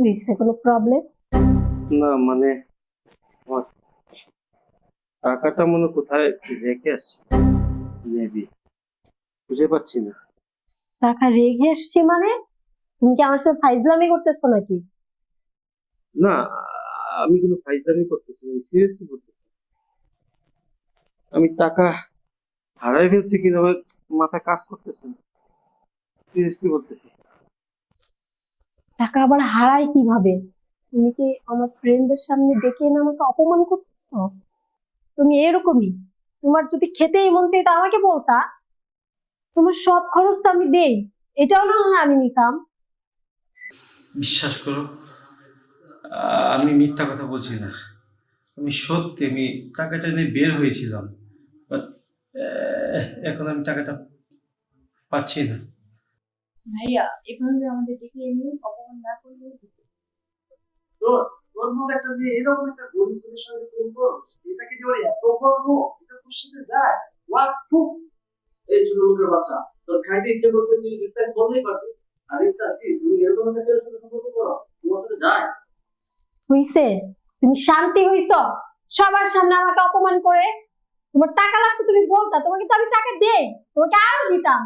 হয়েছে, কোনো প্রবলেম? না মানে আমার টাকাটা মনে কোথায় রেখে আসছি, মেবি বুঝে পাচ্ছি না। টাকা রেখে আসছি মানে? তুমি কি আমার সাথে ফাইজলামি করতেছো নাকি? না, আমি কোনো ফাইজলামি করতেছি না, আমি সিরিয়াসলি বলতেছি। আমি টাকা হারাই ফেলছি কিনা আমার মাথা কাজ করতেছে না, সিরিয়াসলি বলতেছি। টাকা আবার হারায় কিভাবে? তুমি কি আমার ফ্রেন্ডদের সামনে ডেকে এনে আমাকে অপমান করতেছো? তুমি এরকমই। তোমার যদি খেতেই মন চাইতো আমাকে বলতা, তোমার সব খরচ তো আমি দেই, এটাও না হয় আমি নিতাম। বিশ্বাস করো, আমি মিথ্যা কথা বলছি না। আমি সত্যি, আমি টাকাটা নিয়ে বের হয়েছিলাম, বাট এখন আমি টাকাটা পাচ্ছি না। ভাইয়া এভাবে আমাদের ডেকে এনে অপমান না করলে দোস্ত, তোর মতো একটা মেয়ে এরকম একটা গরিব ছেলের সঙ্গে প্রেম করস, এটাকে যে ওর এত গর্ব, এটা তোর সাথে যায়? ওয়াট ফু! এই ছোট লোকের বাচ্চা, তোর খাইতে ইচ্ছে করতে তুই ইফতার করলেই পারবি। আর ইফতার কি তুমি এরকম একটা ছেলের সাথে সম্পর্ক করো? তোমার সাথে যায়? হইছে, তুমি শান্তি হইছো? সবার সামনে আমাকে অপমান করে। তোমার টাকা লাগতো তুমি বলতা, তোমাকে তো আমি টাকা দেই, তোমাকে আরো দিতাম।